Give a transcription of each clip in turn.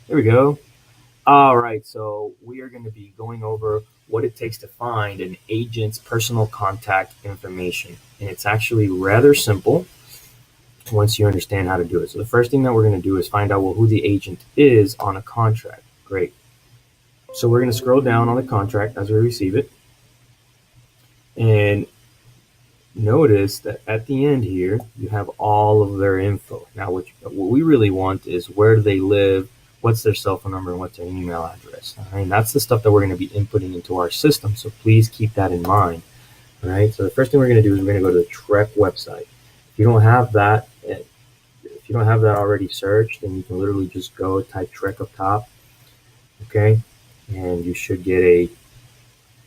There we go. All right, so we are going to be going over what it takes to find an agent's personal contact information. And it's actually rather simple once you understand how to do it. So the first thing that we're going to do is find out, well, who the agent is on a contract. Great. So we're going to scroll down on the contract as we receive it. And notice that at the end here, you have all of their info. Now, what we really want is where do they live, what's their cell phone number, and what's their email address. All right, and that's the stuff that we're going to be inputting into our system. So please keep that in mind. All right, so the first thing we're going to do is we're going to go to the TREC website. If you don't have that, if you don't have that already searched, then you can literally just go type TREC up top. Okay, and you should get a.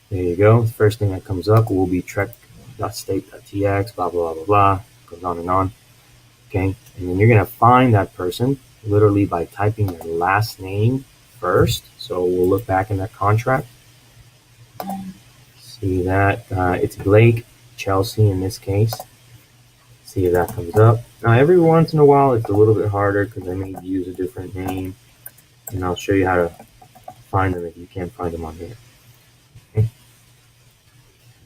There you go. The first thing that comes up will be trek.state.tx, blah, blah, blah, blah, blah. Goes on and on. Okay. And then you're going to find that person literally by typing their last name first. So we'll look back in that contract. See that it's Blake Chelsea in this case. See if that comes up. Now, every once in a while, it's a little bit harder because I may use a different name. And I'll show you how to find them if you can't find them on here. Okay.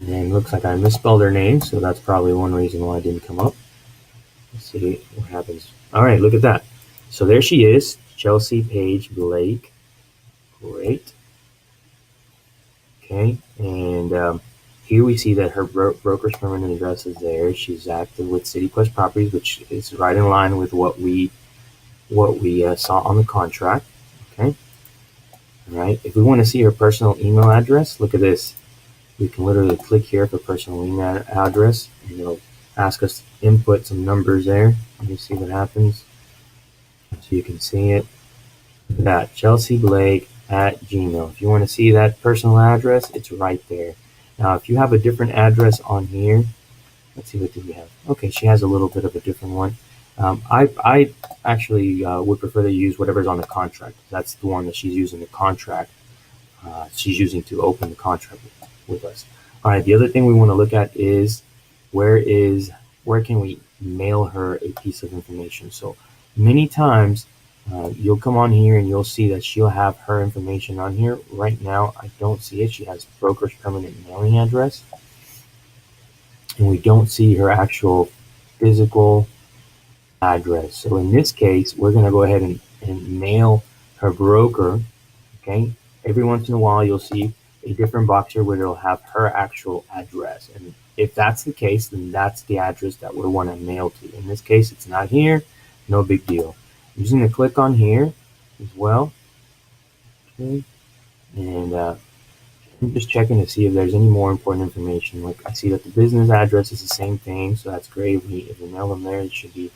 And it looks like I misspelled her name, so that's probably one reason why it didn't come up. Let's see what happens. All right, look at that. So there she is, Chelsea Page Blake. Great. Okay, and here we see that her broker's permanent address is there. She's active with City Quest Properties, which is right in line with what we saw on the contract. Okay. All right. If we want to see her personal email address, look at this. We can literally click here for personal email address, and it'll ask us to input some numbers there. Let me see what happens. So you can see it. Look at that, Chelsea Blake at Gmail. If you want to see that personal address, it's right there. Now, if you have a different address on here, let's see, what do we have? Okay, she has a little bit of a different one. I actually would prefer to use whatever's on the contract. That's the one that she's using the contract. She's using to open the contract with us. All right, the other thing we want to look at is where can we mail her a piece of information. So many times you'll come on here and you'll see that she'll have her information on here. Right now, I don't see it. She has broker's permanent mailing address, and we don't see her actual physical address. So in this case, we're going to go ahead and mail her broker. Okay. Every once in a while, you'll see a different box here where it'll have her actual address. And if that's the case, then that's the address that we want to mail to. In this case, it's not here. No big deal. I'm just going to click on here as well. Okay. And I'm just checking to see if there's any more important information. Like, I see that the business address is the same thing, so that's great. If we mail them there, it should be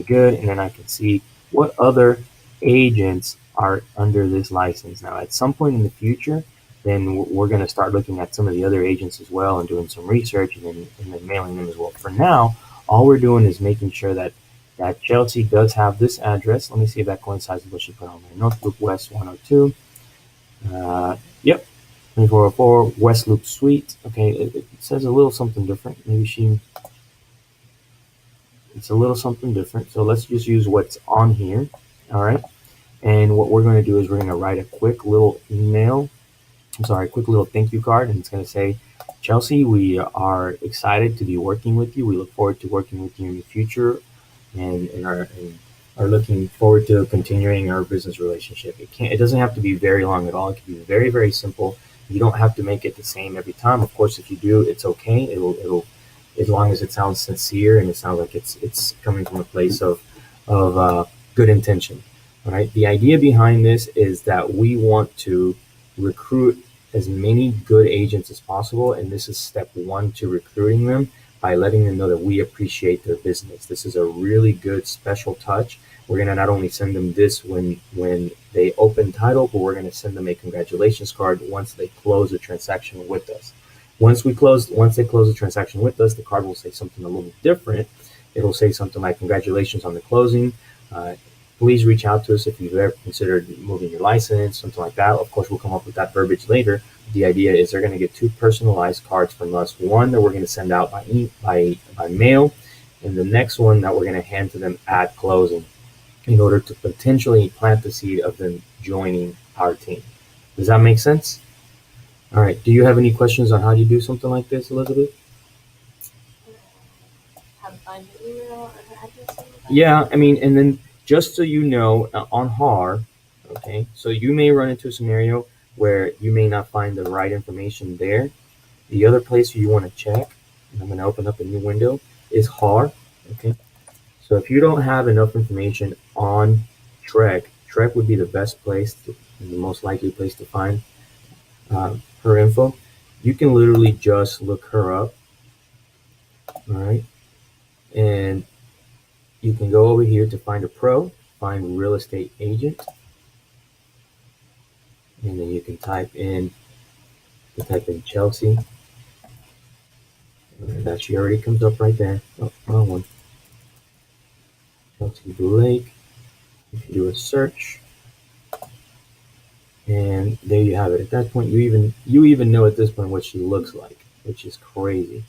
good. And then I can see what other agents are under this license. Now, at some point in the future, then we're going to start looking at some of the other agents as well and doing some research and then mailing them as well. For now, all we're doing is making sure that Chelsea does have this address. Let me see if that coincides with what she put on there. North Loop West 102. Yep. 2404 West Loop Suite. Okay, it says a little something different. It's a little something different. So let's just use what's on here. All right. And what we're going to do is we're going to write a quick little quick little thank you card. And it's going to say, Chelsea, we are excited to be working with you. We look forward to working with you in the future and are looking forward to continuing our business relationship. It doesn't have to be very long at all. It can be very, very simple. You don't have to make it the same every time. Of course, if you do, it's okay. It'll as long as it sounds sincere and it sounds like it's coming from a place of good intention. All right. The idea behind this is that we want to recruit as many good agents as possible, and this is step one to recruiting them by letting them know that we appreciate their business. This is a really good special touch. We're going to not only send them this when they open title, but we're going to send them a congratulations card once they close the transaction with us. Once they close the transaction with us, the card will say something a little different. It'll say something like, congratulations on the closing. Please reach out to us if you've ever considered moving your license, something like that. Of course, we'll come up with that verbiage later. The idea is they're going to get two personalized cards from us. One that we're going to send out by mail, and the next one that we're going to hand to them at closing. in order to potentially plant the seed of them joining our team. Does that make sense? All right. Do you have any questions on how you do something like this, Elizabeth? How to find your email or her address? Yeah, I mean, and then just so you know, on HAR, okay, so you may run into a scenario where you may not find the right information there. The other place you want to check, and I'm going to open up a new window, is HAR, okay? So if you don't have enough information on Trek would be the best place, the most likely place to find her info. You can literally just look her up, all right? And you can go over here to find a pro, find real estate agent, and then you can type in Chelsea. And that she already comes up right there. Oh, wrong one. Chelsea Blake. If you do a search, and there you have it. At that point, you even know at this point what she looks like, which is crazy.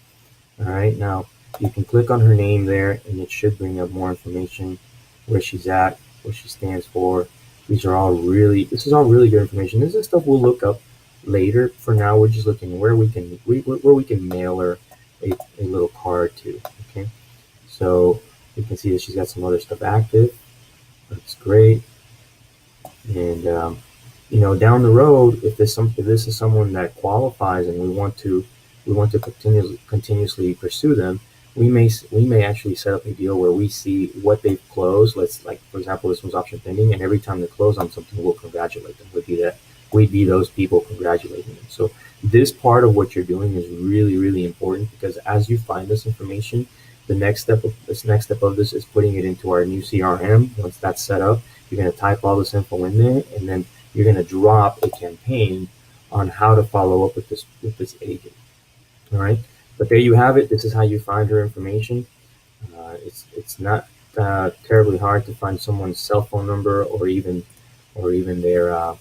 All right, now you can click on her name there, and it should bring up more information, where she's at, what she stands for. This is all really good information. This is stuff we'll look up later. For now, we're just looking where we can mail her a little card to. Okay, so you can see that she's got some other stuff active. That's great. And down the road, if this is someone that qualifies and we want to continuously pursue them, we may actually set up a deal where we see what they've closed. Let's, like, for example, this one's option pending, and every time they close on something, we'll congratulate them. We'd be those people congratulating them. So this part of what you're doing is really, really important, because as you find this information, the next step of this is putting it into our new CRM. Once that's set up, you're going to type all this info in there, and then you're going to drop a campaign on how to follow up with this agent. All right. But there you have it. This is how you find her information. It's not terribly hard to find someone's cell phone number, or even their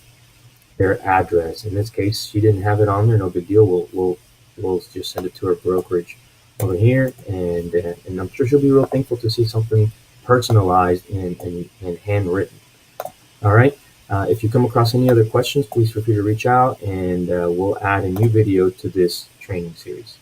address. In this case, she didn't have it on there. No big deal. We'll just send it to her brokerage over here, and I'm sure she'll be real thankful to see something personalized and handwritten. All right. If you come across any other questions, please feel free to reach out, and we'll add a new video to this training series.